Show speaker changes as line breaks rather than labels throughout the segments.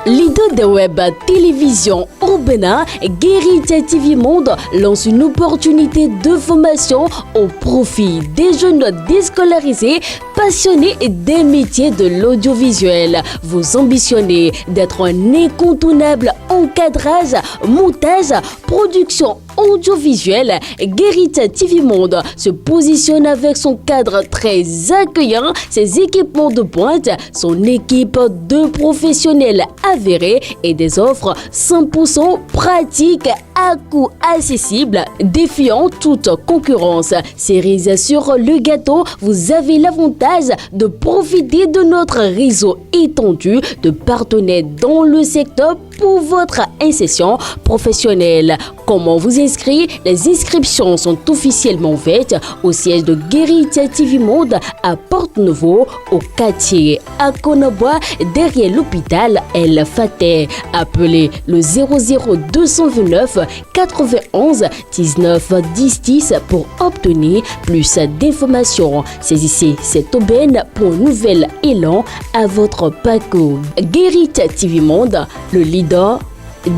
Leader de web télévision au Bénin, Guérita TV Monde lance une opportunité de formation au profit des jeunes déscolarisés passionnés des métiers de l'audiovisuel. Vous ambitionnez d'être un incontournable encadrage, montage, production audiovisuelle. Guérita TV Monde se positionne avec son cadre très accueillant, ses équipements de pointe, son équipe de professionnels avérés et des offres 100% pratiques à coût accessible, défiant toute concurrence. Cerise sur le gâteau, vous avez l'avantage de profiter de notre réseau étendu de partenaires dans le secteur pour votre insertion professionnelle. Comment vous inscrire? Les inscriptions sont officiellement ouvertes au siège de Guérita TV Monde à Porte-Nouveau, au quartier à Konoboa, derrière l'hôpital El Fateh. Appelez le 00229 91 19 10 10 pour obtenir plus d'informations. Saisissez cette aubaine pour un nouvel élan à votre parcours. Guérita TV Monde, le leader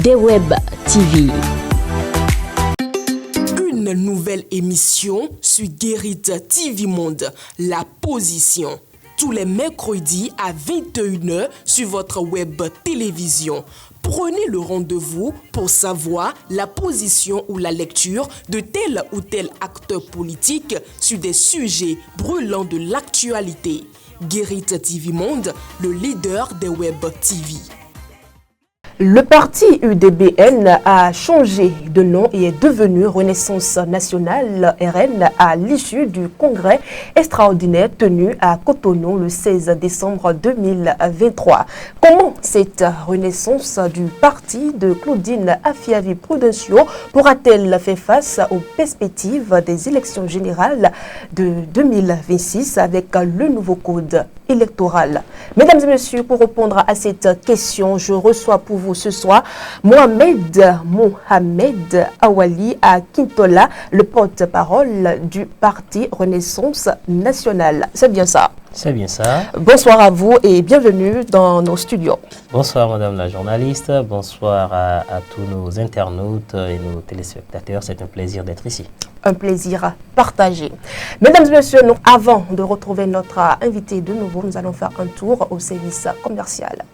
des web TV.
Une nouvelle émission sur Guérita TV Monde, La Position. Tous les mercredis à 21h sur votre web télévision. Prenez le rendez-vous pour savoir la position ou la lecture de tel ou tel acteur politique sur des sujets brûlants de l'actualité. Guérita TV Monde, le leader des web TV.
Le parti UDBN a changé de nom et est devenu Renaissance Nationale RN à l'issue du congrès extraordinaire tenu à Cotonou le 16 décembre 2023. Comment cette renaissance du parti de Claudine Afiavi-Prudencio pourra-t-elle faire face aux perspectives des élections générales de 2026 avec le nouveau code électoral? Mesdames et messieurs, pour répondre à cette question, je reçois pour vous ce soir Mohamed Awali Akintola, le porte-parole du parti Renaissance Nationale. C'est bien ça?
C'est bien ça.
Bonsoir à vous et bienvenue dans nos studios.
Bonsoir madame la journaliste, bonsoir à tous nos internautes et nos téléspectateurs. C'est un plaisir d'être ici.
Un plaisir partagé. Mesdames et messieurs, avant de retrouver notre invité de nouveau, nous allons faire un tour au service commercial.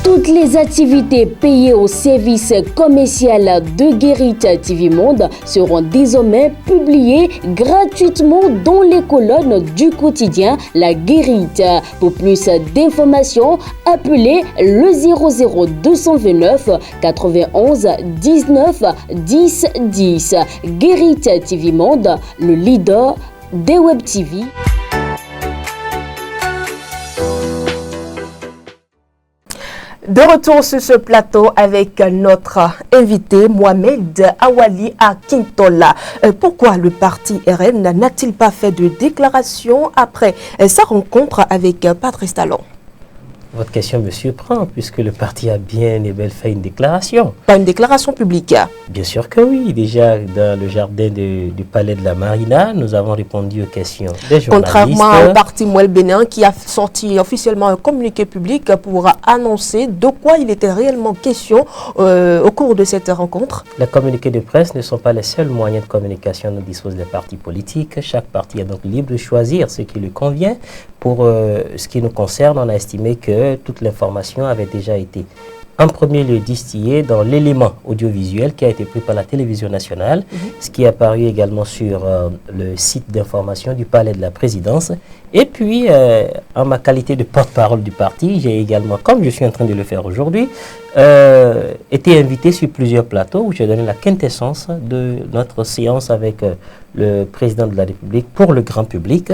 Toutes les activités payées au service commercial de Guérita TV Monde seront désormais publiées gratuitement dans les colonnes du quotidien La Guérita. Pour plus d'informations, appelez le 00229 91 19 10 10. Guérita TV Monde, le leader des web TV.
De retour sur ce plateau avec notre invité Mohamed Awali Akintola. Pourquoi le parti RN n'a-t-il pas fait de déclaration après sa rencontre avec Patrice Talon?
Votre question me surprend puisque le parti a bien et bien fait une déclaration.
Pas une déclaration publique?
Bien sûr que oui. Déjà dans le jardin du palais de la Marina, nous avons répondu aux questions des journalistes.
Contrairement au parti Mouel Bénin qui a sorti officiellement un communiqué public pour annoncer de quoi il était réellement question au cours de cette rencontre.
Les communiqués de presse ne sont pas les seuls moyens de communication dont disposent les partis politiques. Chaque parti est donc libre de choisir ce qui lui convient. Pour ce qui nous concerne, on a estimé que toute l'information avait déjà été en premier lieu distillée dans l'élément audiovisuel qui a été pris par la télévision nationale, ce qui est apparu également sur le site d'information du palais de la présidence. Et puis, en ma qualité de porte-parole du parti, j'ai également, comme je suis en train de le faire aujourd'hui, été invité sur plusieurs plateaux où j'ai donné la quintessence de notre séance avec le président de la République pour le grand public.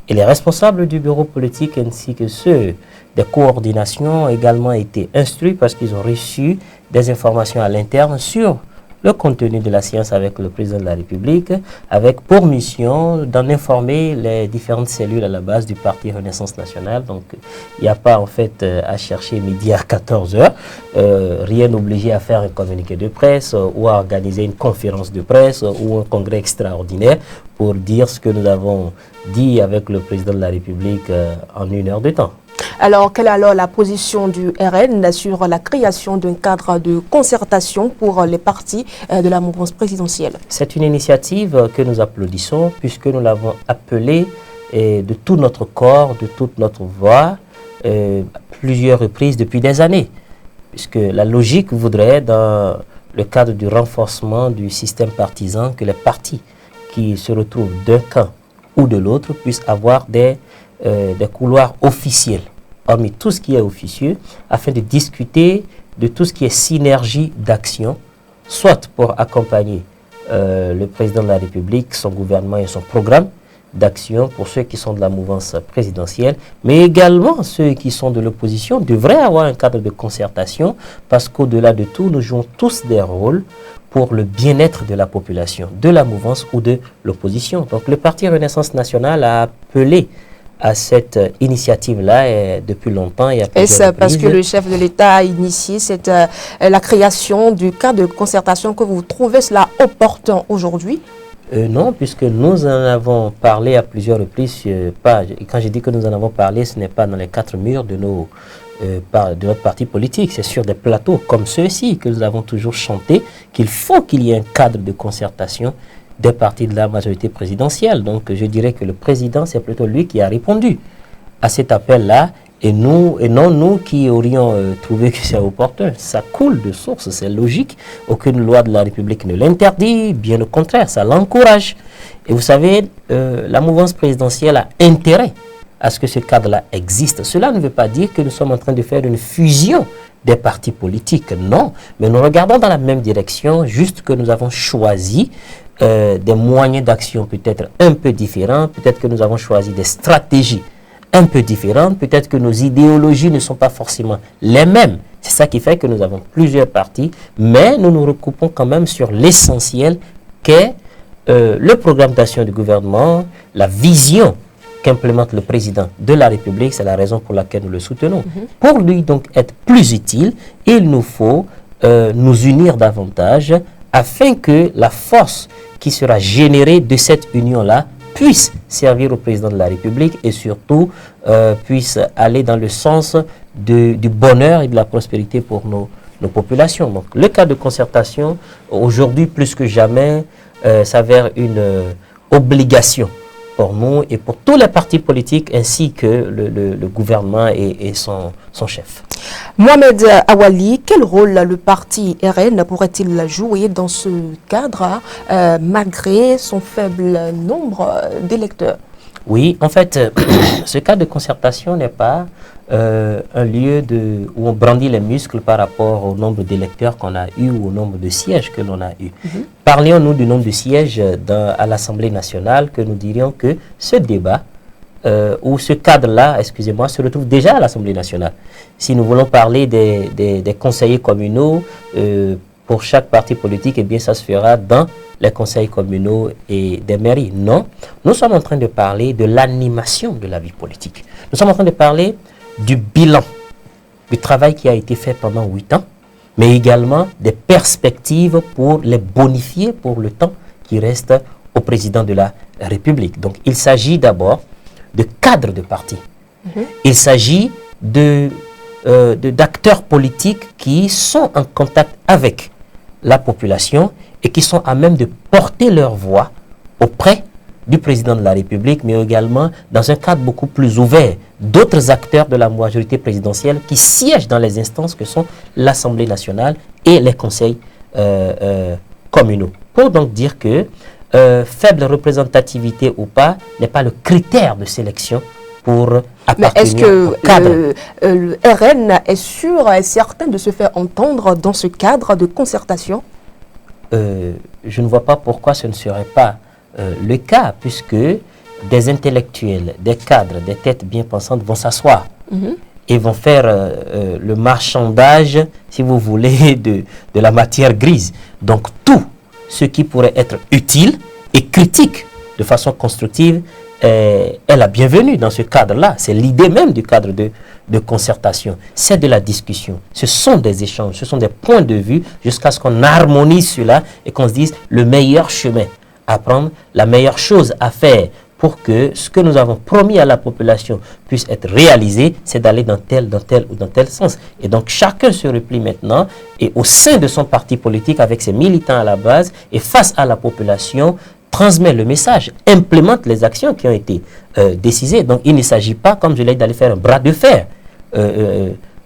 Et les responsables du bureau politique ainsi que ceux des coordinations ont également été instruits parce qu'ils ont reçu des informations à l'interne sur le contenu de la séance avec le président de la République, avec pour mission d'en informer les différentes cellules à la base du parti Renaissance Nationale. Donc, il n'y a pas en fait à chercher midi à 14h, rien n'obligé à faire un communiqué de presse ou à organiser une conférence de presse ou un congrès extraordinaire pour dire ce que nous avons dit avec le président de la République en 1 heure de temps.
Alors, quelle est alors la position du RN sur la création d'un cadre de concertation pour les partis de la mouvance présidentielle?
C'est une initiative que nous applaudissons puisque nous l'avons appelée de tout notre corps, de toute notre voix, plusieurs reprises depuis des années. Puisque la logique voudrait, dans le cadre du renforcement du système partisan, que les partis qui se retrouvent d'un camp ou de l'autre puissent avoir des couloirs officiels, hormis tout ce qui est officieux, afin de discuter de tout ce qui est synergie d'action, soit pour accompagner le président de la République, son gouvernement et son programme d'action pour ceux qui sont de la mouvance présidentielle, mais également ceux qui sont de l'opposition devraient avoir un cadre de concertation parce qu'au-delà de tout, nous jouons tous des rôles pour le bien-être de la population, de la mouvance ou de l'opposition. Donc le Parti Renaissance Nationale a appelé à cette initiative-là depuis longtemps.
Est-ce parce que le chef de l'État a initié la création du cadre de concertation que vous trouvez cela opportun aujourd'hui?
Non, puisque nous en avons parlé à plusieurs reprises. Quand je dis que nous en avons parlé, ce n'est pas dans les quatre murs de notre parti politique. C'est sur des plateaux comme ceux-ci que nous avons toujours chanté qu'il faut qu'il y ait un cadre de concertation des partis de la majorité présidentielle. Donc je dirais que le président, c'est plutôt lui qui a répondu à cet appel-là et non nous qui aurions trouvé que c'est opportun. Ça coule de source, c'est logique. Aucune loi de la République ne l'interdit, bien au contraire, ça l'encourage. Et vous savez, la mouvance présidentielle a intérêt à ce que ce cadre-là existe. Cela ne veut pas dire que nous sommes en train de faire une fusion des partis politiques, non. Mais nous regardons dans la même direction, juste que nous avons choisi des moyens d'action peut-être un peu différents, peut-être que nous avons choisi des stratégies un peu différentes, peut-être que nos idéologies ne sont pas forcément les mêmes. C'est ça qui fait que nous avons plusieurs partis, mais nous nous recoupons quand même sur l'essentiel qu'est le programme d'action du gouvernement, la vision qu'implémente le président de la République. C'est la raison pour laquelle nous le soutenons. Pour lui donc être plus utile, il nous faut nous unir davantage afin que la force qui sera générée de cette union-là puisse servir au président de la République et surtout puisse aller dans le sens du bonheur et de la prospérité pour nos populations. Donc le cas de concertation, aujourd'hui plus que jamais, s'avère une obligation pour nous et pour tous les partis politiques ainsi que le gouvernement et son chef.
Mohamed Awali, quel rôle le parti RN pourrait-il jouer dans ce cadre malgré son faible nombre d'électeurs?
Oui, en fait, ce cadre de concertation n'est pas un lieu où on brandit les muscles par rapport au nombre d'électeurs qu'on a eu ou au nombre de sièges que l'on a eu. Parlions-nous du nombre de sièges à l'Assemblée nationale, que nous dirions que ce débat ou ce cadre-là, excusez-moi, se retrouve déjà à l'Assemblée nationale. Si nous voulons parler des conseillers communaux pour chaque parti politique, eh bien ça se fera dans les conseils communaux et des mairies. Non, nous sommes en train de parler de l'animation de la vie politique. Nous sommes en train de parler du bilan du travail qui a été fait pendant 8 ans, mais également des perspectives pour les bonifier pour le temps qui reste au président de la République. Donc il s'agit d'abord de cadres de parti. Il s'agit d'acteurs politiques qui sont en contact avec la population et qui sont à même de porter leur voix auprès du président de la République, mais également dans un cadre beaucoup plus ouvert d'autres acteurs de la majorité présidentielle qui siègent dans les instances que sont l'Assemblée nationale et les conseils communaux. Pour donc dire que faible représentativité ou pas n'est pas le critère de sélection pour appartenir au cadre.
Mais est-ce que le RN est sûr et certain de se faire entendre dans ce cadre de concertation?
Je ne vois pas pourquoi ce ne serait pas le cas, puisque des intellectuels, des cadres, des têtes bien pensantes vont s'asseoir et vont faire le marchandage, si vous voulez, de la matière grise. Donc tout ce qui pourrait être utile et critique de façon constructive est la bienvenue dans ce cadre-là. C'est l'idée même du cadre de concertation. C'est de la discussion. Ce sont des échanges, ce sont des points de vue jusqu'à ce qu'on harmonise cela et qu'on se dise le meilleur chemin à prendre, la meilleure chose à faire pour que ce que nous avons promis à la population puisse être réalisé, c'est d'aller dans tel ou dans tel sens. Et donc chacun se replie maintenant et au sein de son parti politique avec ses militants à la base et face à la population, transmet le message, implémente les actions qui ont été décidées. Donc il ne s'agit pas, comme je l'ai dit, d'aller faire un bras de fer.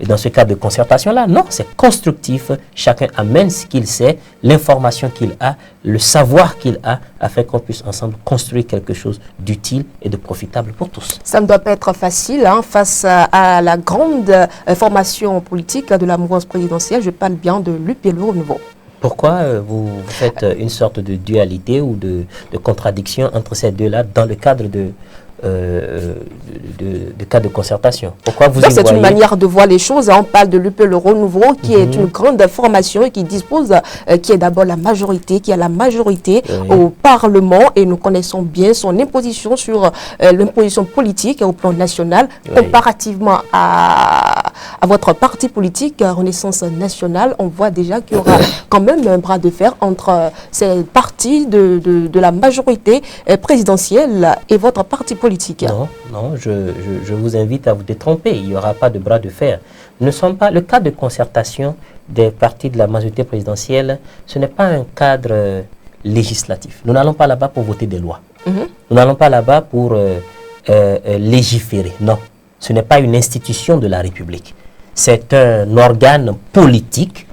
Dans ce cadre de concertation-là, non, c'est constructif. Chacun amène ce qu'il sait, l'information qu'il a, le savoir qu'il a, afin qu'on puisse ensemble construire quelque chose d'utile et de profitable pour tous.
Ça ne doit pas être facile face à la grande formation politique de la mouvance présidentielle. Je parle bien de l'UPLO Renouveau. Pourquoi
vous faites une sorte de dualité ou de contradiction entre ces deux-là dans le cadre de cas de concertation? Pourquoi vous y voyez... C'est une manière de voir les choses. On parle de l'UPLO Renouveau qui est une grande formation et qui dispose, qui est d'abord la majorité, qui a la majorité au Parlement, et nous connaissons bien son imposition sur l'imposition politique au plan national, comparativement à votre parti politique Renaissance Nationale. On voit déjà qu'il y aura quand même un bras de fer entre ces partis de la majorité présidentielle et votre parti politique. Non, je vous invite à vous détromper. Il n'y aura pas de bras de fer. Ne sommes pas le cadre de concertation des partis de la majorité présidentielle. Ce n'est pas un cadre législatif. Nous n'allons pas là-bas pour voter des lois. Nous n'allons pas là-bas pour légiférer. Non, ce n'est pas une institution de la République. C'est un organe politique,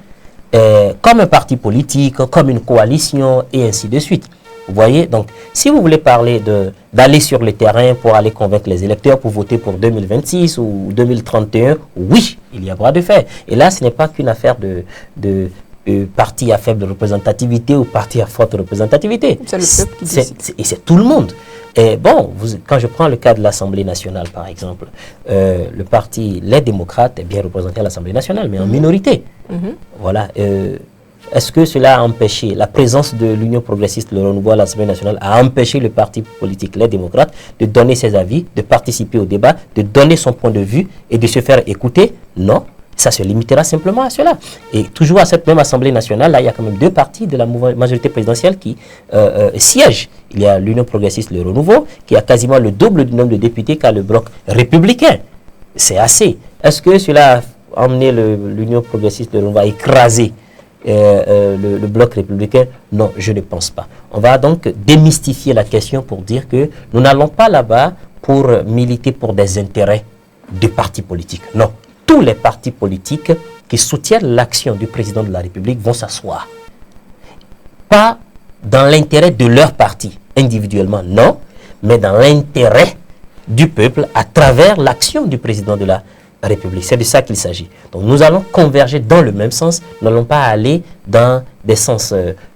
comme un parti politique, comme une coalition, et ainsi de suite. Vous voyez, donc, si vous voulez parler d'aller sur le terrain pour aller convaincre les électeurs pour voter pour 2026 ou 2031, oui, il y a bras de fer. Et là, ce n'est pas qu'une affaire de parti à faible représentativité ou parti à forte représentativité. C'est le peuple qui décide. Et c'est tout le monde. Et bon, quand je prends le cas de l'Assemblée nationale, par exemple, le parti, les démocrates, est bien représenté à l'Assemblée nationale, mais en minorité. Voilà. Est-ce que cela a empêché, la présence de l'Union progressiste, le renouveau à l'Assemblée nationale, a empêché le parti politique, les démocrates, de donner ses avis, de participer au débat, de donner son point de vue et de se faire écouter? Non, ça se limitera simplement à cela. Et toujours à cette même Assemblée nationale, là, il y a quand même deux partis de la majorité présidentielle qui siègent. Il y a l'Union progressiste, le renouveau, qui a quasiment le double du nombre de députés qu'a le bloc républicain. C'est assez. Est-ce que cela a amené l'Union progressiste, le renouveau, à écraser le bloc républicain? Non, je ne pense pas. On va donc démystifier la question pour dire que nous n'allons pas là-bas pour militer pour des intérêts de partis politiques. Non, tous les partis politiques qui soutiennent l'action du président de la République vont s'asseoir. Pas dans l'intérêt de leur parti individuellement, non, mais dans l'intérêt du peuple à travers l'action du président de la République. C'est de ça qu'il s'agit. Donc nous allons converger dans le même sens. Nous n'allons pas aller dans des sens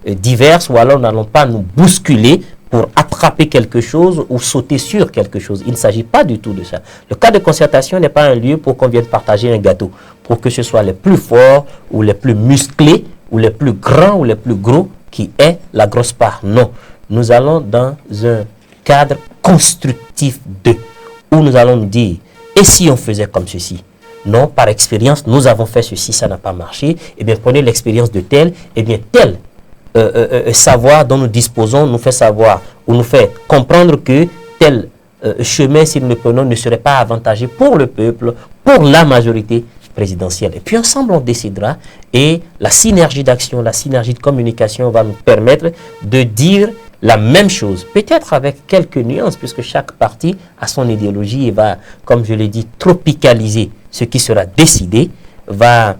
divers, ou alors nous n'allons pas nous bousculer pour attraper quelque chose ou sauter sur quelque chose. Il ne s'agit pas du tout de ça. Le cas de concertation n'est pas un lieu pour qu'on vienne partager un gâteau, pour que ce soit les plus forts ou les plus musclés ou les plus grands ou les plus gros qui aient la grosse part. Non. Nous allons dans un cadre constructif où nous allons nous dire: et si on faisait comme ceci? Non, par expérience, nous avons fait ceci, ça n'a pas marché. Eh bien, prenez l'expérience de tel, eh bien, tel savoir dont nous disposons nous fait savoir ou nous fait comprendre que tel chemin, si nous le prenons, ne serait pas avantageux pour le peuple, pour la majorité présidentielle. Et puis ensemble, on décidera, et la synergie d'action, la synergie de communication va nous permettre de dire la même chose, peut-être avec quelques nuances, puisque chaque parti a son idéologie et va, comme je l'ai dit, tropicaliser ce qui sera décidé, va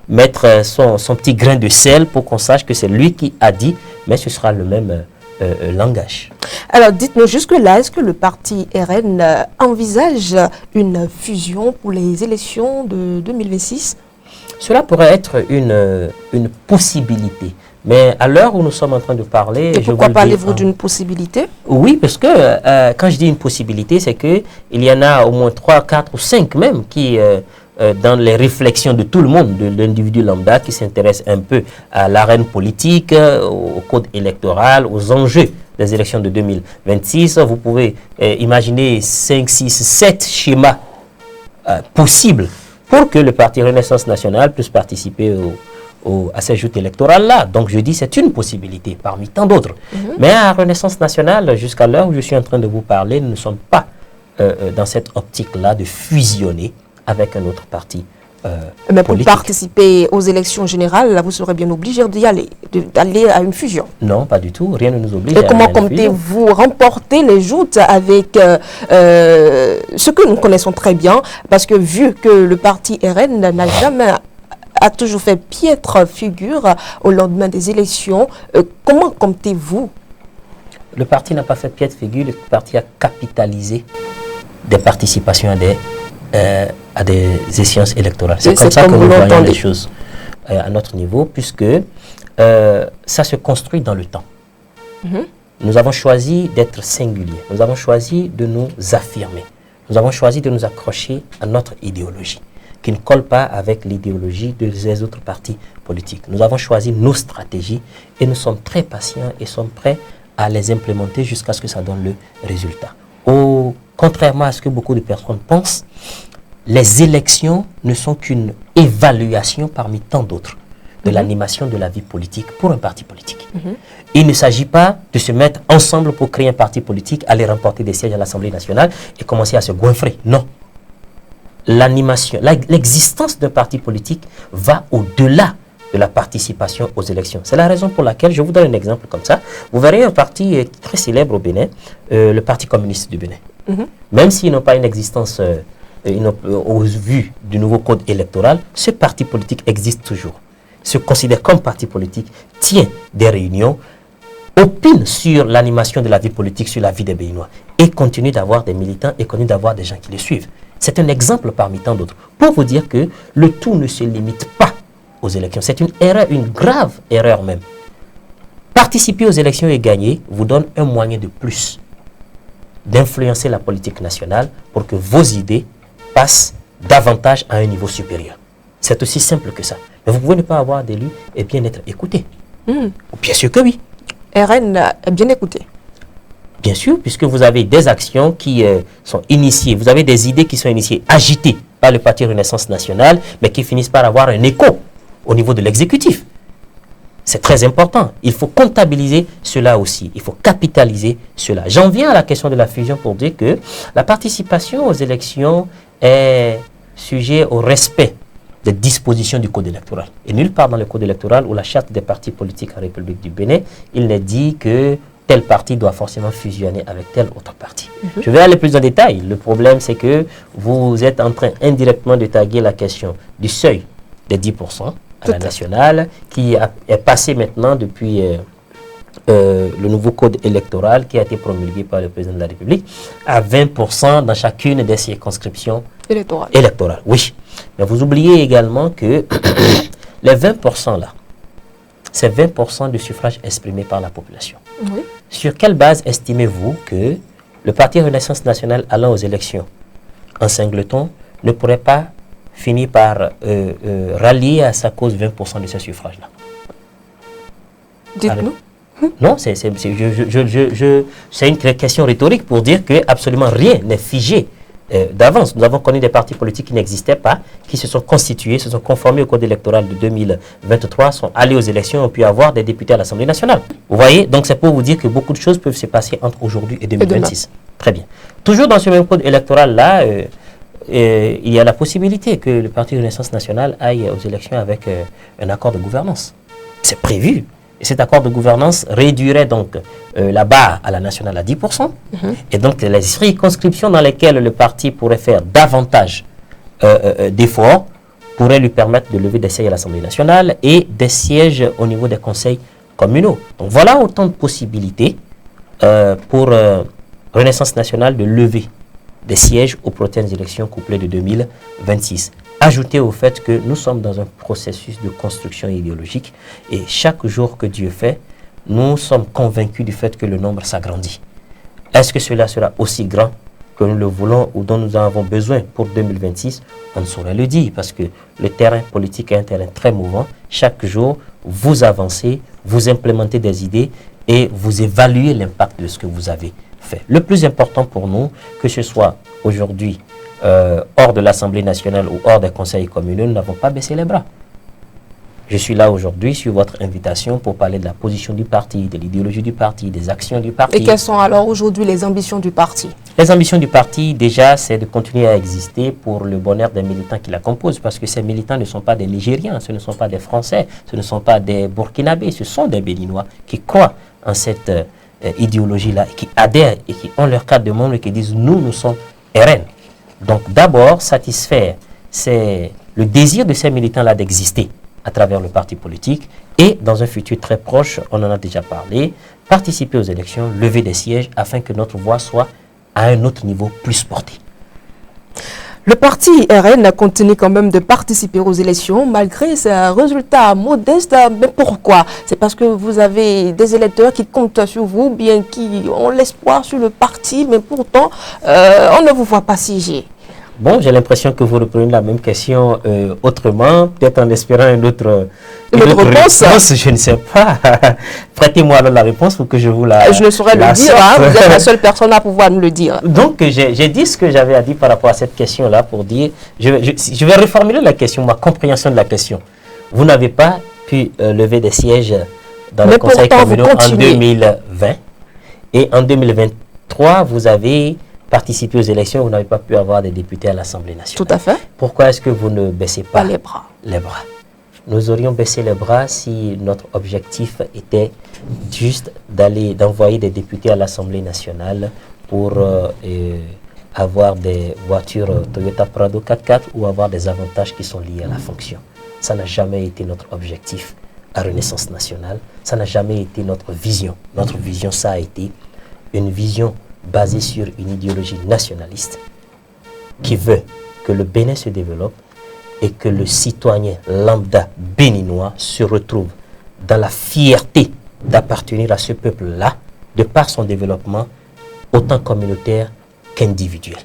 mettre son petit grain de sel pour qu'on sache que c'est lui qui a dit, mais ce sera le même langage.
Alors dites-nous jusque-là, est-ce que le parti RN envisage une fusion pour les élections de 2026?
Cela pourrait être une possibilité. Mais à l'heure où nous sommes en train de parler...
Et pourquoi parlez-vous d'une possibilité?
Oui, parce que quand je dis une possibilité, c'est qu'il y en a au moins 3, 4 ou 5 même qui, dans les réflexions de tout le monde, de l'individu lambda qui s'intéresse un peu à l'arène politique, au code électoral, aux enjeux des élections de 2026, vous pouvez imaginer 5, 6, 7 schémas possibles pour que le parti Renaissance Nationale puisse participer à ces joutes électorales-là. Donc je dis c'est une possibilité parmi tant d'autres. Mais à Renaissance nationale, jusqu'à l'heure où je suis en train de vous parler, nous ne sommes pas dans cette optique-là de fusionner avec un autre parti
Mais
politique.
pour participer aux élections générales, là, vous serez bien obligé d'y aller, d'aller à une fusion.
Non, pas du tout. Rien ne nous oblige
Et
à
comment
aller à une fusion.
comptez-vous remporter les joutes avec ce que nous connaissons très bien, parce que vu que le parti RN n'a jamais a toujours fait piètre figure au lendemain des élections, comment comptez-vous?
Le parti n'a pas fait piètre figure, le parti a capitalisé des participations à des échéances électorales. C'est comme ça que nous voyons les choses à notre niveau, puisque ça se construit dans le temps. Nous avons choisi d'être singuliers, nous avons choisi de nous affirmer, nous avons choisi de nous accrocher à notre idéologie, qui ne colle pas avec l'idéologie des autres partis politiques. Nous avons choisi nos stratégies et nous sommes très patients et sommes prêts à les implémenter jusqu'à ce que ça donne le résultat. Contrairement à ce que beaucoup de personnes pensent, les élections ne sont qu'une évaluation parmi tant d'autres de l'animation de la vie politique pour un parti politique. Il ne s'agit pas de se mettre ensemble pour créer un parti politique, aller remporter des sièges à l'Assemblée nationale et commencer à se goinfrer. Non. L'animation, l'existence d'un parti politique va au-delà de la participation aux élections. C'est la raison pour laquelle, je vous donne un exemple comme ça, vous verrez un parti très célèbre au Bénin, le Parti communiste du Bénin. Même s'ils n'ont pas une existence au vu du nouveau code électoral, ce parti politique existe toujours, se considère comme parti politique, tient des réunions, opine sur l'animation de la vie politique, sur la vie des Béninois, et continue d'avoir des militants et continue d'avoir des gens qui les suivent. C'est un exemple parmi tant d'autres, pour vous dire que le tout ne se limite pas aux élections. C'est une erreur, une grave erreur même. Participer aux élections et gagner vous donne un moyen de plus d'influencer la politique nationale pour que vos idées passent davantage à un niveau supérieur. C'est aussi simple que ça. Mais vous pouvez ne pas avoir d'élu et bien être écouté. Bien sûr que oui.
RN est bien écouté.
Bien sûr, puisque vous avez des actions qui sont initiées, vous avez des idées qui sont initiées, agitées par le Parti Renaissance nationale, mais qui finissent par avoir un écho au niveau de l'exécutif. C'est très important. Il faut comptabiliser cela aussi. Il faut capitaliser cela. J'en viens à la question de la fusion pour dire que la participation aux élections est sujet au respect des dispositions du code électoral. Et nulle part dans le code électoral ou la charte des partis politiques en République du Bénin, il n'est dit que tel parti doit forcément fusionner avec tel autre parti. Je vais aller plus en détail. Le problème, c'est que vous êtes en train indirectement de taguer la question du seuil des 10% à la nationale, qui est passé maintenant depuis le nouveau code électoral qui a été promulgué par le président de la République à 20% dans chacune des circonscriptions électorales. Oui, mais vous oubliez également que les 20% là, c'est 20% du suffrage exprimé par la population.
Oui.
Sur quelle base estimez-vous que le Parti Renaissance nationale allant aux élections en singleton ne pourrait pas finir par rallier à sa cause 20% de ces suffrages-là?
Dites-nous.
Non, c'est une question rhétorique pour dire que absolument rien n'est figé d'avance. Nous avons connu des partis politiques qui n'existaient pas, qui se sont constitués, se sont conformés au code électoral de 2023, sont allés aux élections et ont pu avoir des députés à l'Assemblée nationale. Vous voyez, donc c'est pour vous dire que beaucoup de choses peuvent se passer entre aujourd'hui et 2026. Très bien. Toujours dans ce même code électoral-là, il y a la possibilité que le Parti Renaissance nationale aille aux élections avec un accord de gouvernance. C'est prévu. Et cet accord de gouvernance réduirait donc la barre à la nationale à 10%. Et donc les circonscriptions dans lesquelles le parti pourrait faire davantage d'efforts pourraient lui permettre de lever des sièges à l'Assemblée nationale et des sièges au niveau des conseils communaux. Donc voilà autant de possibilités pour Renaissance nationale de lever des sièges aux prochaines élections couplées de 2026. Ajouté au fait que nous sommes dans un processus de construction idéologique et chaque jour que Dieu fait, nous sommes convaincus du fait que le nombre s'agrandit. Est-ce que cela sera aussi grand que nous le voulons ou dont nous en avons besoin pour 2026? On ne saurait le dire parce que le terrain politique est un terrain très mouvant. Chaque jour, vous avancez, vous implémentez des idées et vous évaluez l'impact de ce que vous avez fait. Le plus important pour nous, que ce soit aujourd'hui hors de l'Assemblée nationale ou hors des conseils communaux, nous n'avons pas baissé les bras. Je suis là aujourd'hui sur votre invitation pour parler de la position du parti, de l'idéologie du parti, des actions du parti.
Et quelles sont alors aujourd'hui les ambitions du parti?
Les ambitions du parti, déjà, c'est de continuer à exister pour le bonheur des militants qui la composent, parce que ces militants ne sont pas des Nigériens, ce ne sont pas des Français, ce ne sont pas des Burkinabés, ce sont des Béninois qui croient en cette idéologie-là, qui adhèrent et qui ont leur carte de membre et qui disent « nous sommes RN ». Donc d'abord, satisfaire, c'est le désir de ces militants-là d'exister à travers le parti politique et dans un futur très proche, on en a déjà parlé, participer aux élections, lever des sièges afin que notre voix soit à un autre niveau plus porté.
Le parti RN continue quand même de participer aux élections malgré ces résultats modestes. Mais pourquoi? C'est parce que vous avez des électeurs qui comptent sur vous, bien qui ont l'espoir sur le parti, mais pourtant, on ne vous voit pas siéger.
Bon, j'ai l'impression que vous reprenez la même question autrement, peut-être en espérant une autre réponse. Je ne sais pas. Prêtez-moi alors la réponse pour que je vous la
Je ne saurais le dire, hein, vous êtes la seule personne à pouvoir nous le dire.
Donc, j'ai dit ce que j'avais à dire par rapport à cette question-là pour dire, je vais reformuler la question, ma compréhension de la question. Vous n'avez pas pu lever des sièges dans le conseil communal en 2020 et en 2023, vous avez participer aux élections, vous n'avez pas pu avoir des députés à l'Assemblée nationale.
Tout à fait.
Pourquoi est-ce que vous ne baissez pas
les bras?
Les bras. Nous aurions baissé les bras si notre objectif était juste d'envoyer des députés à l'Assemblée nationale pour avoir des voitures Toyota Prado 4x4 ou avoir des avantages qui sont liés à la fonction. Ça n'a jamais été notre objectif à Renaissance nationale. Ça n'a jamais été notre vision. Notre vision, ça a été une vision basé sur une idéologie nationaliste qui veut que le Bénin se développe et que le citoyen lambda béninois se retrouve dans la fierté d'appartenir à ce peuple-là de par son développement autant communautaire qu'individuel.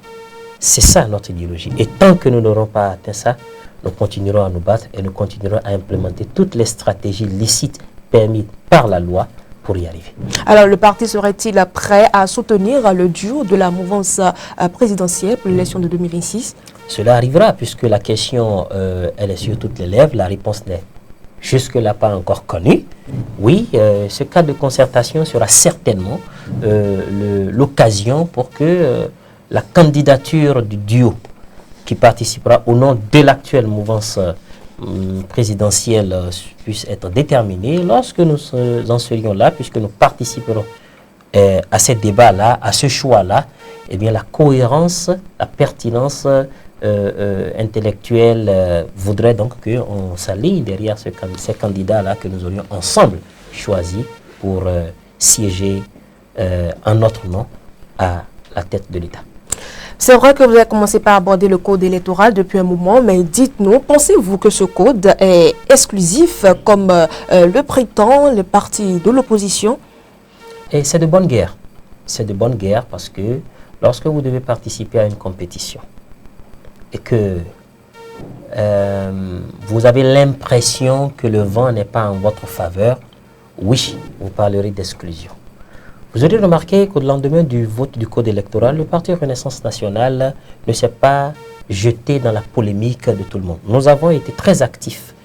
C'est ça notre idéologie. Et tant que nous n'aurons pas atteint ça, nous continuerons à nous battre et nous continuerons à implémenter toutes les stratégies licites permises par la loi pour y arriver.
Alors, le parti serait-il prêt à soutenir le duo de la mouvance présidentielle pour l'élection de 2026?
Cela arrivera puisque la question, elle est sur toutes les lèvres. La réponse n'est jusque-là pas encore connue. Oui, ce cas de concertation sera certainement l'occasion pour que la candidature du duo qui participera au nom de l'actuelle mouvance présidentielle puisse être déterminée. Lorsque nous en serions là, puisque nous participerons à ces débats-là, à ce choix-là, eh bien la cohérence, la pertinence intellectuelle voudrait donc qu'on s'aligne derrière ces candidats-là que nous aurions ensemble choisis pour siéger en notre nom à la tête de l'État.
C'est vrai que vous avez commencé par aborder le code électoral depuis un moment, mais dites-nous, pensez-vous que ce code est exclusif comme le prétend le parti de l'opposition?
Et c'est de bonne guerre. C'est de bonne guerre parce que lorsque vous devez participer à une compétition et que vous avez l'impression que le vent n'est pas en votre faveur, oui, vous parlerez d'exclusion. Vous aurez remarqué qu'au lendemain du vote du code électoral, le parti Renaissance nationale ne s'est pas jeté dans la polémique de tout le monde. Nous avons été très actifs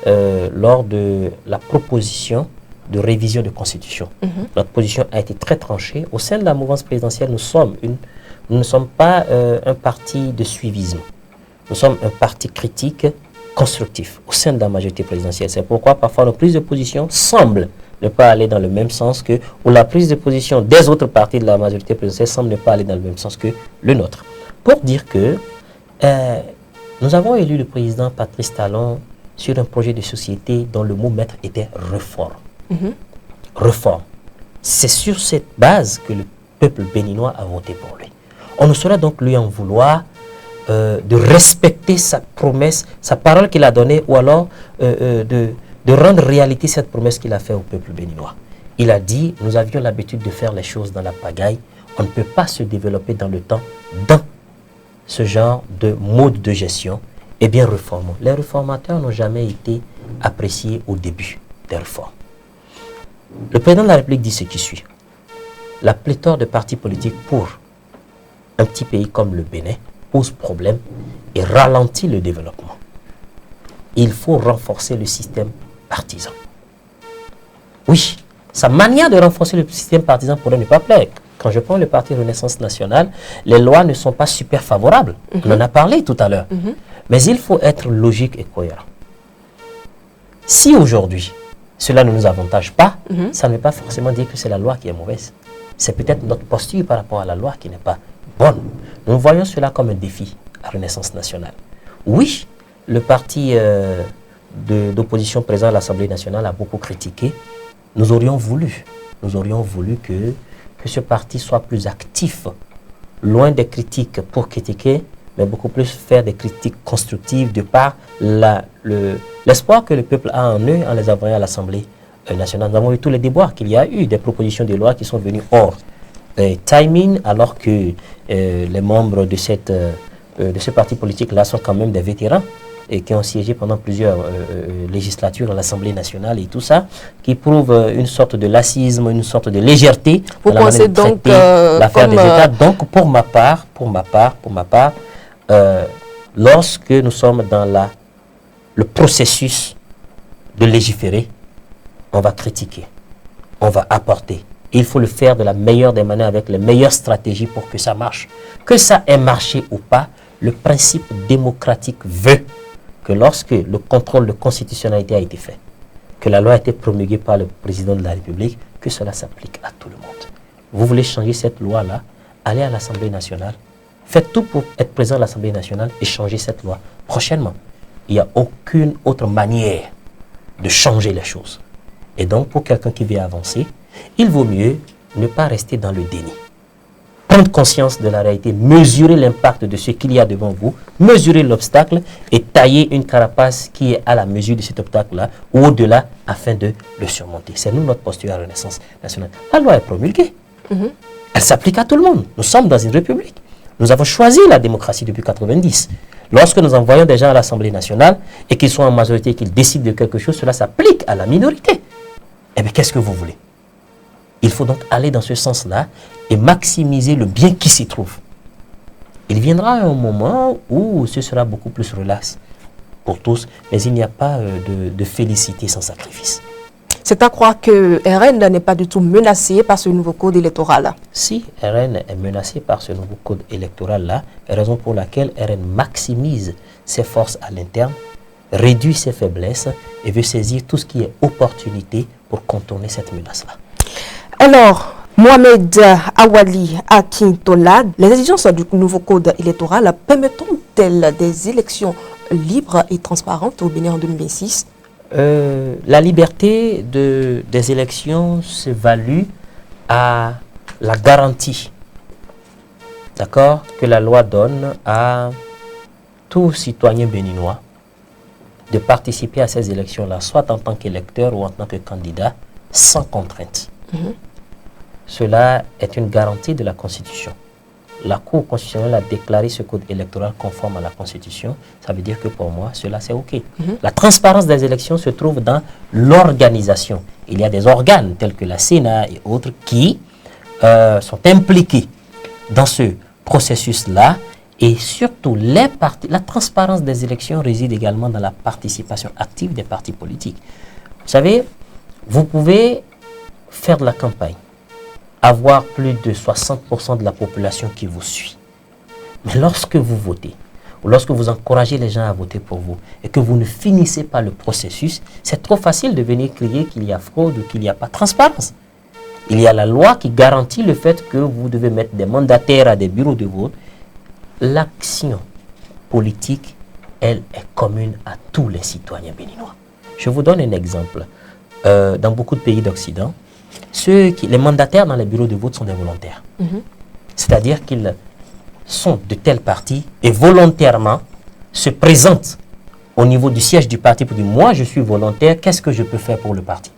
lors de la proposition de révision de constitution. Notre position a été très tranchée. Au sein de la mouvance présidentielle, nous ne sommes pas un parti de suivisme. Nous sommes un parti critique, constructif au sein de la majorité présidentielle. C'est pourquoi parfois nos prises de position semblent ne pas aller dans le même sens que, ou la prise de position des autres partis de la majorité présidentielle semble ne pas aller dans le même sens que le nôtre. Pour dire que nous avons élu le président Patrice Talon sur un projet de société dont le mot maître était réforme. Réforme. C'est sur cette base que le peuple béninois a voté pour lui. On ne saurait donc lui en vouloir de respecter sa promesse, sa parole qu'il a donnée, ou alors de rendre réalité cette promesse qu'il a faite au peuple béninois. Il a dit, nous avions l'habitude de faire les choses dans la pagaille, on ne peut pas se développer dans le temps dans ce genre de mode de gestion. Eh bien, réformons. Les réformateurs n'ont jamais été appréciés au début des réformes. Le président de la République dit ce qui suit. La pléthore de partis politiques pour un petit pays comme le Bénin pose problème et ralentit le développement. Il faut renforcer le système partisan. Oui, sa manière de renforcer le système partisan pourrait ne pas plaire. Quand je prends le parti Renaissance nationale, les lois ne sont pas super favorables. On en a parlé tout à l'heure. Mais il faut être logique et cohérent. Si aujourd'hui, cela ne nous avantage pas, ça ne veut pas forcément dire que c'est la loi qui est mauvaise. C'est peut-être notre posture par rapport à la loi qui n'est pas bonne. Nous voyons cela comme un défi à Renaissance nationale. Oui, le parti d'opposition présent à l'Assemblée nationale a beaucoup critiqué. Nous aurions voulu que ce parti soit plus actif, loin des critiques pour critiquer, mais beaucoup plus faire des critiques constructives de par l'espoir que le peuple a en eux en les envoyant à l'Assemblée nationale. Nous avons eu tous les débats qu'il y a eu, des propositions de loi qui sont venues hors timing, alors que les membres de ce parti politique-là sont quand même des vétérans et qui ont siégé pendant plusieurs législatures à l'Assemblée nationale et tout ça, qui prouve une sorte de laxisme, une sorte de légèreté.
Vous pensez donc
l'affaire des États. Donc, pour ma part, lorsque nous sommes dans le processus de légiférer, on va critiquer, on va apporter. Il faut le faire de la meilleure des manières, avec les meilleures stratégies pour que ça marche. Que ça ait marché ou pas, le principe démocratique veut que lorsque le contrôle de constitutionnalité a été fait, que la loi a été promulguée par le président de la République, que cela s'applique à tout le monde. Vous voulez changer cette loi-là, allez à l'Assemblée nationale, faites tout pour être présent à l'Assemblée nationale et changer cette loi prochainement. Il n'y a aucune autre manière de changer les choses. Et donc, pour quelqu'un qui veut avancer, il vaut mieux ne pas rester dans le déni. Prendre conscience de la réalité, mesurer l'impact de ce qu'il y a devant vous, mesurer l'obstacle et tailler une carapace qui est à la mesure de cet obstacle-là ou au-delà afin de le surmonter. C'est nous notre posture à Renaissance nationale. La loi est promulguée. Elle s'applique à tout le monde. Nous sommes dans une république. Nous avons choisi la démocratie depuis 1990. Lorsque nous envoyons des gens à l'Assemblée nationale et qu'ils sont en majorité, qu'ils décident de quelque chose, cela s'applique à la minorité. Eh bien, qu'est-ce que vous voulez? Il faut donc aller dans ce sens-là et maximiser le bien qui s'y trouve. Il viendra un moment où ce sera beaucoup plus relax pour tous, mais il n'y a pas de félicité sans sacrifice.
C'est à croire que RN n'est pas du tout menacé par ce nouveau code électoral.
Si RN est menacé par ce nouveau code électoral-là, raison pour laquelle RN maximise ses forces à l'interne, réduit ses faiblesses et veut saisir tout ce qui est opportunité pour contourner cette menace-là.
Alors, Mohamed Awali Akintola, les exigences du nouveau code électoral permettront-elles des élections libres et transparentes au Bénin en 2026?
La liberté des élections s'évalue à la garantie, d'accord, que la loi donne à tout citoyen béninois de participer à ces élections-là, soit en tant qu'électeur ou en tant que candidat, sans contrainte. Cela est une garantie de la Constitution. La Cour constitutionnelle a déclaré ce code électoral conforme à la Constitution. Ça veut dire que pour moi, cela c'est OK. La transparence des élections se trouve dans l'organisation. Il y a des organes tels que la Sénat et autres qui sont impliqués dans ce processus-là. Et surtout, la transparence des élections réside également dans la participation active des partis politiques. Vous savez, vous pouvez faire de la campagne, avoir plus de 60% de la population qui vous suit. Mais lorsque vous votez, ou lorsque vous encouragez les gens à voter pour vous, et que vous ne finissez pas le processus, c'est trop facile de venir crier qu'il y a fraude ou qu'il n'y a pas de transparence. Il y a la loi qui garantit le fait que vous devez mettre des mandataires à des bureaux de vote. L'action politique, elle, est commune à tous les citoyens béninois. Je vous donne un exemple. Dans beaucoup de pays d'Occident, les mandataires dans les bureaux de vote sont des volontaires. C'est-à-dire qu'ils sont de tel parti et volontairement se présentent au niveau du siège du parti pour dire « Moi, je suis volontaire, qu'est-ce que je peux faire pour le parti ?»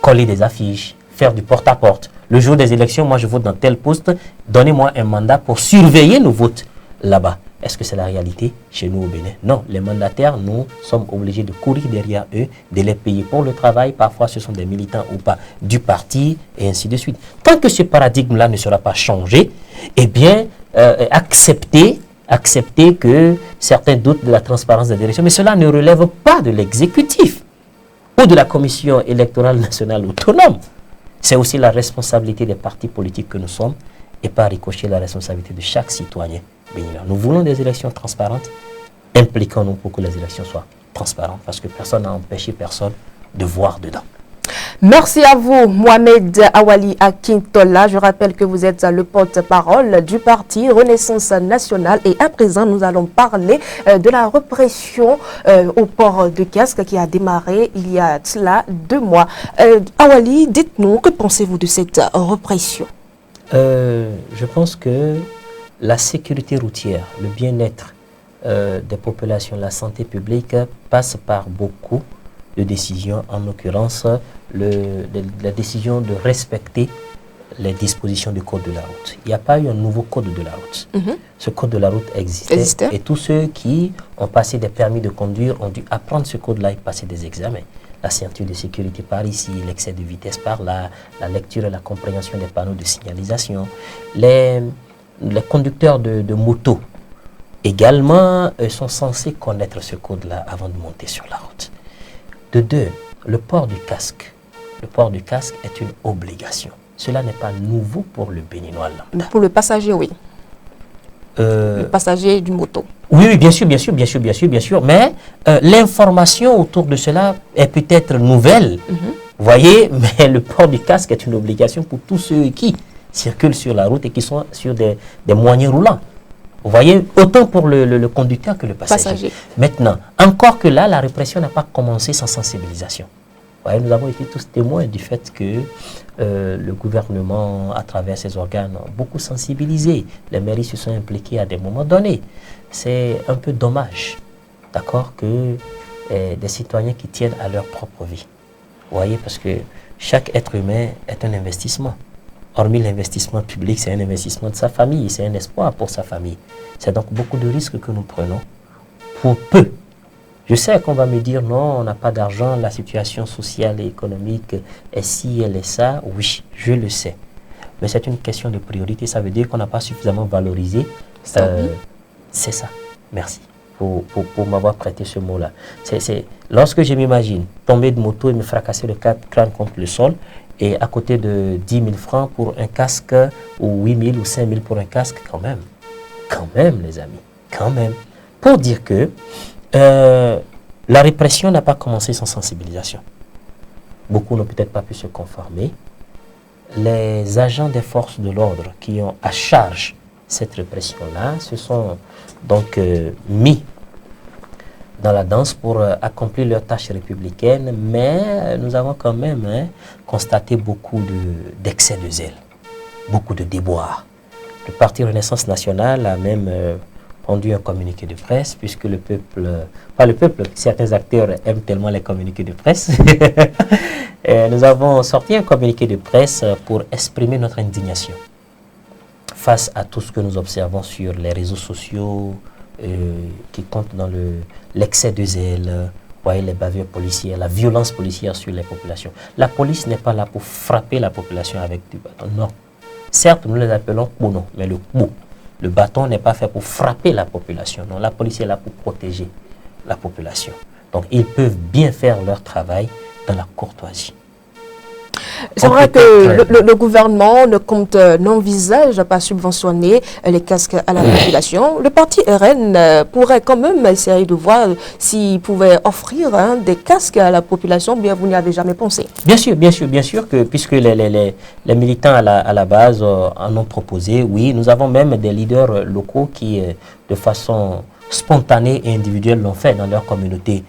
Coller des affiches, faire du porte-à-porte. Le jour des élections, moi, je vote dans tel poste, donnez-moi un mandat pour surveiller nos votes là-bas. Est-ce que c'est la réalité chez nous au Bénin? Non, les mandataires, nous sommes obligés de courir derrière eux, de les payer pour le travail. Parfois, ce sont des militants ou pas du parti, et ainsi de suite. Tant que ce paradigme-là ne sera pas changé, eh bien, accepter que certains doutent de la transparence des élections, mais cela ne relève pas de l'exécutif. ou de la Commission électorale nationale autonome. C'est aussi la responsabilité des partis politiques que nous sommes et par ricochet la responsabilité de chaque citoyen béninois. Nous voulons des élections transparentes, impliquons-nous pour que les élections soient transparentes parce que personne n'a empêché personne de voir dedans.
Merci à vous, Mohamed Awali Akintola. Je rappelle que vous êtes le porte-parole du parti Renaissance Nationale. Et à présent, nous allons parler de la répression au port de casque qui a démarré il y a cela 2 mois. Awali, dites-nous, que pensez-vous de cette répression?
Je pense que la sécurité routière, le bien-être des populations, la santé publique passe par beaucoup de décisions, en l'occurrence la décision de respecter les dispositions du code de la route. Il n'y a pas eu un nouveau code de la route. Ce code de la route existait et tous ceux qui ont passé des permis de conduire ont dû apprendre ce code-là et passer des examens. La ceinture de sécurité par ici, l'excès de vitesse par là, la lecture et la compréhension des panneaux de signalisation. Les conducteurs de moto également sont censés connaître ce code-là avant de monter sur la route. De 2, le port du casque. Le port du casque est une obligation. Cela n'est pas nouveau pour le Béninois lambda.
Pour le passager, oui. Le passager du moto.
Oui, bien sûr. Mais l'information autour de cela est peut-être nouvelle. Vous voyez, mais le port du casque est une obligation pour tous ceux qui circulent sur la route et qui sont sur des moyens roulants. Vous voyez, autant pour le conducteur que le passager. Maintenant, encore que là, la répression n'a pas commencé sans sensibilisation. Vous voyez, nous avons été tous témoins du fait que le gouvernement, à travers ses organes, a beaucoup sensibilisé. Les mairies se sont impliquées à des moments donnés. C'est un peu dommage, d'accord, que des citoyens qui tiennent à leur propre vie. Vous voyez, parce que chaque être humain est un investissement. Hormis l'investissement public, c'est un investissement de sa famille, c'est un espoir pour sa famille. C'est donc beaucoup de risques que nous prenons pour peu. Je sais qu'on va me dire non, on n'a pas d'argent, la situation sociale et économique est ci, elle est ça. Oui, je le sais. Mais c'est une question de priorité, ça veut dire qu'on n'a pas suffisamment valorisé. C'est ça. Merci pour m'avoir prêté ce mot-là. Lorsque je m'imagine tomber de moto et me fracasser le crâne contre le sol, et à côté de 10 000 francs pour un casque, ou 8 000 ou 5 000 pour un casque, quand même les amis, quand même. Pour dire que la répression n'a pas commencé sans sensibilisation. Beaucoup n'ont peut-être pas pu se conformer. Les agents des forces de l'ordre qui ont à charge cette répression-là se sont donc mis dans la danse pour accomplir leurs tâches républicaines, mais nous avons quand même constaté beaucoup d'excès de zèle, beaucoup de déboires. Le Parti Renaissance Nationale a même rendu un communiqué de presse, puisque le peuple, pas le peuple, certains acteurs aiment tellement les communiqués de presse. Nous avons sorti un communiqué de presse pour exprimer notre indignation face à tout ce que nous observons sur les réseaux sociaux, qui comptent dans l'excès de zèle, voyez, les bavures policières, la violence policière sur les populations. La police n'est pas là pour frapper la population avec du bâton, non. Certes, nous les appelons kouno, mais le bâton n'est pas fait pour frapper la population, non. La police est là pour protéger la population. Donc, ils peuvent bien faire leur travail dans la courtoisie.
C'est vrai que le gouvernement n'envisage pas subventionner les casques à la population. Le parti RN pourrait quand même essayer de voir s'il pouvait offrir des casques à la population, bien vous n'y avez jamais pensé.
Bien sûr que puisque les militants à la base en ont proposé, oui, nous avons même des leaders locaux qui, de façon spontanée et individuelle, l'ont fait dans leur communauté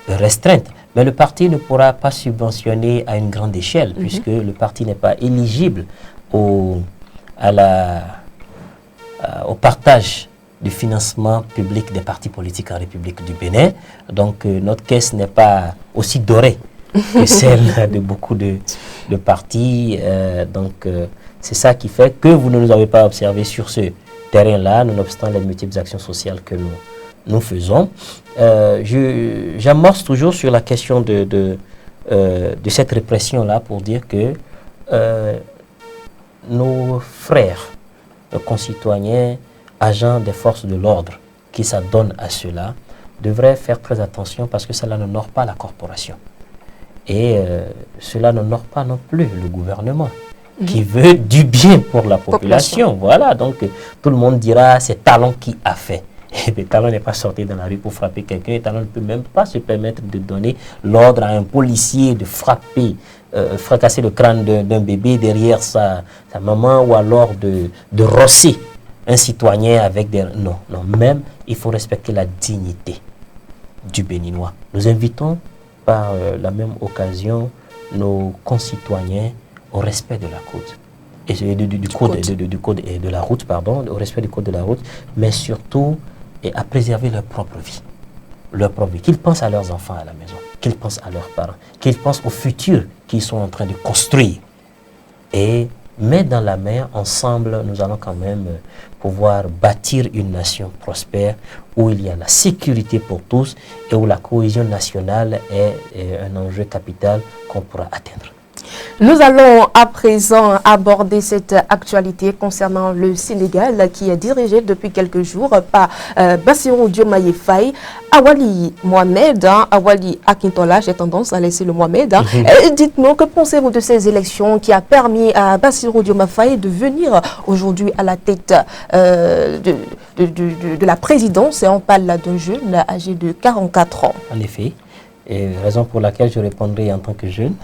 restreinte. Mais le parti ne pourra pas subventionner à une grande échelle, puisque le parti n'est pas éligible au partage du financement public des partis politiques en République du Bénin. Donc notre caisse n'est pas aussi dorée que celle de beaucoup de partis. C'est ça qui fait que vous ne nous avez pas observé sur ce terrain-là, nonobstant les multiples actions sociales que nous faisons. J'amorce toujours sur la question de cette répression-là pour dire que nos frères, nos concitoyens, agents des forces de l'ordre qui s'adonnent à cela, devraient faire très attention parce que cela n'honore pas la corporation. Et cela n'honore pas non plus le gouvernement qui veut du bien pour la population. Voilà, donc tout le monde dira c'est Talon qui a fait. Et le Talon n'est pas sorti dans la rue pour frapper quelqu'un. Le Talon ne peut même pas se permettre de donner l'ordre à un policier de frapper, fracasser le crâne d'un bébé derrière sa maman, ou alors de rosser un citoyen avec des... Non, non, même il faut respecter la dignité du Béninois. Nous invitons par la même occasion nos concitoyens au respect de la côte. Et du code et de la route, pardon, au respect du code de la route, mais surtout à préserver leur propre vie. Leur propre vie. Qu'ils pensent à leurs enfants à la maison, qu'ils pensent à leurs parents, qu'ils pensent au futur qu'ils sont en train de construire. Et main dans la main, ensemble, nous allons quand même pouvoir bâtir une nation prospère où il y a la sécurité pour tous et où la cohésion nationale est un enjeu capital qu'on pourra atteindre.
Nous allons à présent aborder cette actualité concernant le Sénégal qui est dirigé depuis quelques jours par Bassirou Diomaye Faye, Awali Mohamed, Awali Akintola, j'ai tendance à laisser le Mohamed. Dites-nous, que pensez-vous de ces élections qui a permis à Bassirou Diomaye Faye de venir aujourd'hui à la tête de la présidence, et on parle d'un jeune âgé de 44 ans.
En effet. Et raison pour laquelle je répondrai en tant que jeune,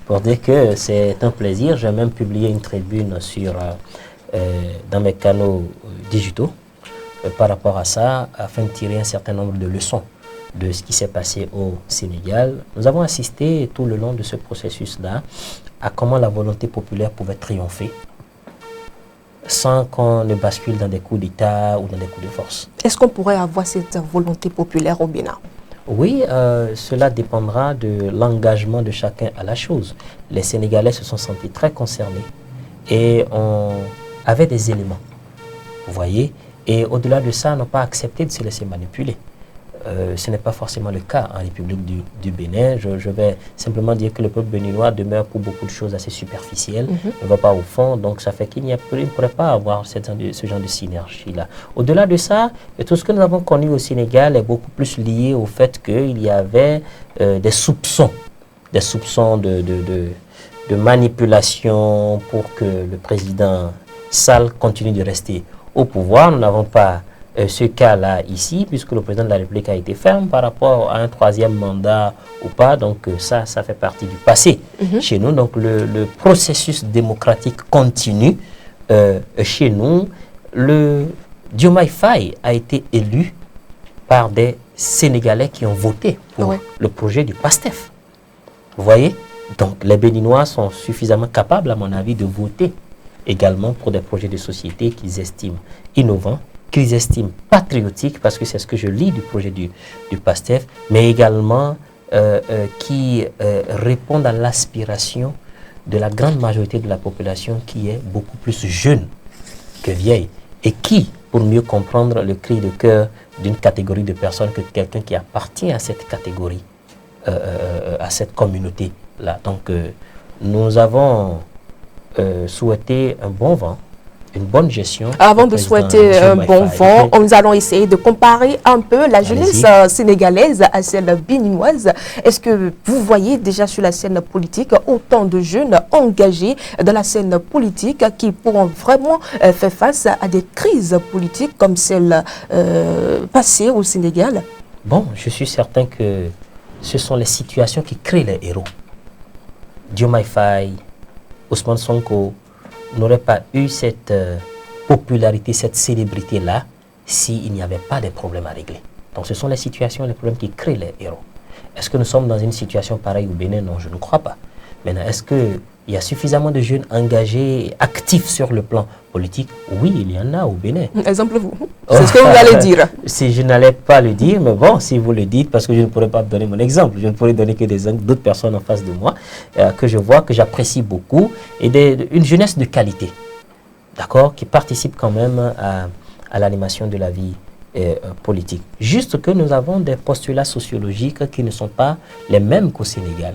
pour dire que c'est un plaisir. J'ai même publié une tribune dans mes canaux digitaux par rapport à ça, afin de tirer un certain nombre de leçons de ce qui s'est passé au Sénégal. Nous avons assisté tout le long de ce processus-là à comment la volonté populaire pouvait triompher sans qu'on ne bascule dans des coups d'État ou dans des coups de force.
Est-ce qu'on pourrait avoir cette volonté populaire au Bénin?
Oui, cela dépendra de l'engagement de chacun à la chose. Les Sénégalais se sont sentis très concernés et avaient des éléments, vous voyez, et au-delà de ça, n'ont pas accepté de se laisser manipuler. Ce n'est pas forcément le cas en République du Bénin. Je vais simplement dire que le peuple béninois demeure pour beaucoup de choses assez superficielles, ne va pas au fond, donc ça fait qu'il ne pourrait pas avoir ce genre de synergie-là. Au-delà de ça, tout ce que nous avons connu au Sénégal est beaucoup plus lié au fait qu'il y avait des soupçons de manipulation pour que le président Sall continue de rester au pouvoir. Nous n'avons pas ce cas-là ici, puisque le président de la République a été ferme par rapport à un troisième mandat ou pas. Donc ça fait partie du passé chez nous. Donc le processus démocratique continue chez nous. Le Diomaye Faye a été élu par des Sénégalais qui ont voté pour le projet du PASTEF. Vous voyez? Donc les Béninois sont suffisamment capables, à mon avis, de voter également pour des projets de société qu'ils estiment innovants, qu'ils estiment patriotiques, parce que c'est ce que je lis du projet du PASTEF, mais également qui répondent à l'aspiration de la grande majorité de la population qui est beaucoup plus jeune que vieille, et qui, pour mieux comprendre le cri de cœur d'une catégorie de personnes que quelqu'un qui appartient à cette catégorie, à cette communauté-là. Donc nous avons souhaité un bon vent, une bonne gestion. Avant de souhaiter un bon vent,
nous allons essayer de comparer un peu la jeunesse sénégalaise à celle béninoise. Est-ce que vous voyez déjà sur la scène politique autant de jeunes engagés dans la scène politique qui pourront vraiment faire face à des crises politiques comme celle passée au Sénégal?
Bon, je suis certain que ce sont les situations qui créent les héros. Diomaye Faye, Ousmane Sonko n'aurait pas eu cette popularité, cette célébrité-là, s'il n'y avait pas de problèmes à régler. Donc ce sont les situations, les problèmes qui créent les héros. Est-ce que nous sommes dans une situation pareille au Bénin? Non, je ne crois pas. Maintenant, est-ce qu'il y a suffisamment de jeunes engagés et actifs sur le plan politique? Oui, il y en a au Bénin.
Exemple, vous. C'est ce que vous allez dire.
Si je n'allais pas le dire, mais bon, si vous le dites, parce que je ne pourrais pas donner mon exemple, je ne pourrais donner que d'autres personnes en face de moi, que je vois, que j'apprécie beaucoup, et une jeunesse de qualité, d'accord, qui participe quand même à l'animation de la vie politique. Juste que nous avons des postulats sociologiques qui ne sont pas les mêmes qu'au Sénégal.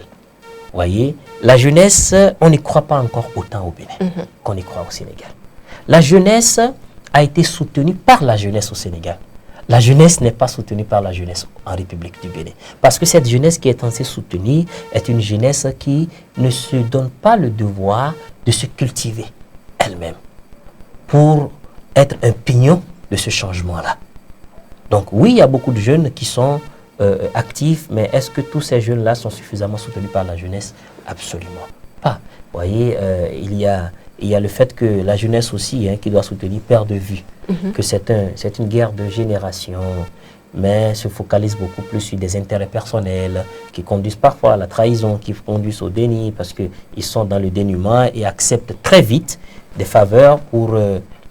Vous voyez, la jeunesse, on n'y croit pas encore autant au Bénin qu'on y croit au Sénégal. La jeunesse a été soutenue par la jeunesse au Sénégal. la jeunesse n'est pas soutenue par la jeunesse en République du Bénin. Parce que cette jeunesse qui est censée soutenir est une jeunesse qui ne se donne pas le devoir de se cultiver elle-même pour être un pignon de ce changement-là. Donc oui, il y a beaucoup de jeunes qui sont actifs, mais est-ce que tous ces jeunes-là sont suffisamment soutenus par la jeunesse? Absolument pas. Vous voyez, il y a le fait que la jeunesse aussi, qui doit soutenir, perd de vue que c'est une guerre de génération, mais se focalise beaucoup plus sur des intérêts personnels qui conduisent parfois à la trahison, qui conduisent au déni, parce qu'ils sont dans le dénuement et acceptent très vite des faveurs pour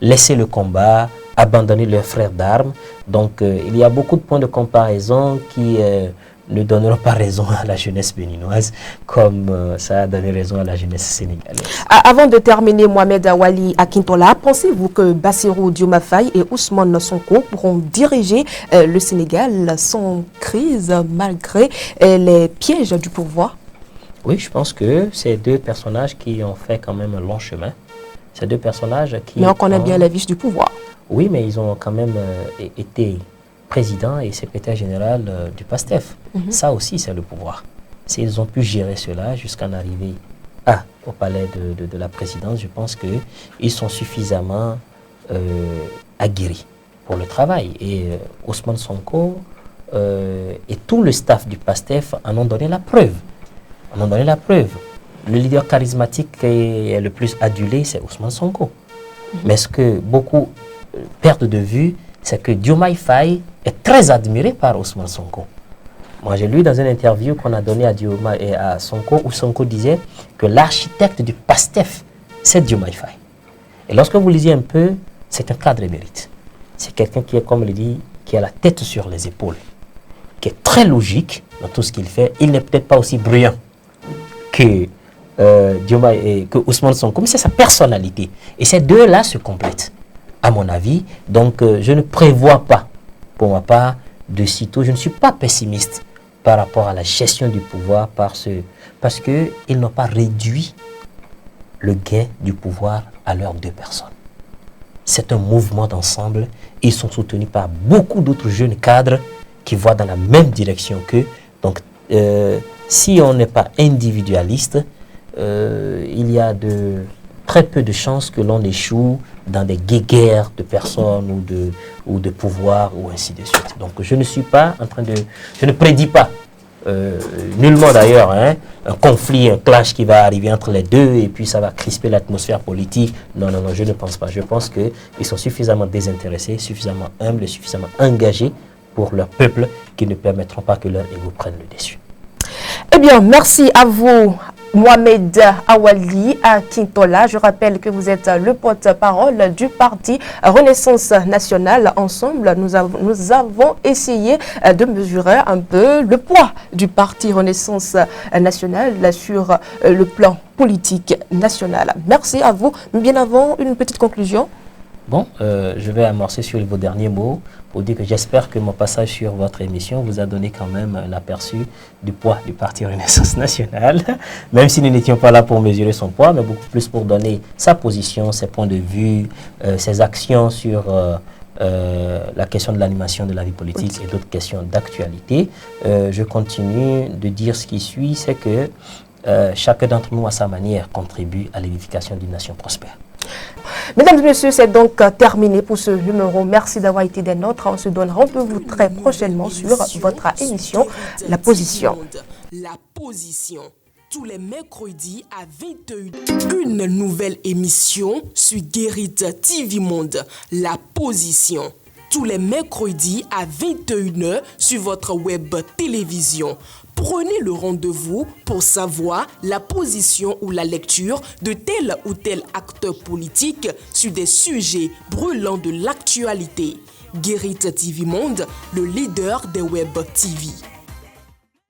laisser le combat, abandonner leurs frères d'armes. Donc il y a beaucoup de points de comparaison qui ne donneront pas raison à la jeunesse béninoise comme ça a donné raison à la jeunesse sénégalaise.
Avant de terminer, Mohamed Awali Akintola, pensez-vous que Bassirou Diomaye Faye et Ousmane Sonko pourront diriger le Sénégal sans crise malgré les pièges du pouvoir?
Oui, je pense que c'est deux personnages qui ont fait quand même un long chemin. Ces deux personnages qui...
Mais on connaît bien les vices du pouvoir.
Oui, mais ils ont quand même été président et secrétaire général du PASTEF. Ça aussi, c'est le pouvoir. S'ils ont pu gérer cela jusqu'en arriver au palais de la présidence, je pense qu'ils sont suffisamment aguerris pour le travail. Et Ousmane Sonko et tout le staff du PASTEF en ont donné la preuve. Le leader charismatique qui est le plus adulé, c'est Ousmane Sonko. Mais ce que beaucoup perdent de vue, c'est que Diomaye Faye est très admiré par Ousmane Sonko. Moi, j'ai lu dans une interview qu'on a donnée à Diomaye et à Sonko, où Sonko disait que l'architecte du PASTEF, c'est Diomaye Faye. Et lorsque vous lisez un peu, c'est un cadre émérite. C'est quelqu'un qui est, comme il dit, qui a la tête sur les épaules, qui est très logique dans tout ce qu'il fait. Il n'est peut-être pas aussi brillant que Diomaye et que Ousmane Sonko, mais c'est sa personnalité. Et ces deux-là se complètent, à mon avis. Donc, je ne prévois pas, pour ma part, de sitôt, je ne suis pas pessimiste par rapport à la gestion du pouvoir parce qu'ils n'ont pas réduit le gain du pouvoir à leurs deux personnes. C'est un mouvement d'ensemble. Ils sont soutenus par beaucoup d'autres jeunes cadres qui voient dans la même direction qu'eux. Donc, si on n'est pas individualiste, il y a très peu de chances que l'on échoue dans des guéguerres de personnes ou de pouvoir ou ainsi de suite. Donc je ne suis pas en train de... Je ne prédis pas, nullement d'ailleurs, un conflit, un clash qui va arriver entre les deux et puis ça va crisper l'atmosphère politique. Non, je ne pense pas. Je pense qu'ils sont suffisamment désintéressés, suffisamment humbles et suffisamment engagés pour leur peuple qui ne permettront pas que leur ego prenne le dessus.
Eh bien, merci à vous, Mohamed Awali Akintola. Je rappelle que vous êtes le porte-parole du parti Renaissance Nationale. Ensemble, nous avons essayé de mesurer un peu le poids du parti Renaissance Nationale sur le plan politique national. Merci à vous. Bien avant, une petite conclusion.
Bon, je vais amorcer sur vos derniers mots pour dire que j'espère que mon passage sur votre émission vous a donné quand même un aperçu du poids du parti Renaissance Nationale, même si nous n'étions pas là pour mesurer son poids, mais beaucoup plus pour donner sa position, ses points de vue, ses actions sur la question de l'animation de la vie politique et d'autres questions d'actualité. Je continue de dire ce qui suit, c'est que chacun d'entre nous à sa manière contribue à l'édification d'une nation prospère.
Mesdames et messieurs, c'est donc terminé pour ce numéro. Merci d'avoir été des nôtres. On se donne rendez-vous très prochainement sur votre émission La Position.
La Position. Tous les mercredis à 21h. Une nouvelle émission sur Guérit TV Monde. La Position. Tous les mercredis à 21h sur votre web télévision. Prenez le rendez-vous pour savoir la position ou la lecture de tel ou tel acteur politique sur des sujets brûlants de l'actualité. Guérit TV Monde, le leader des web TV.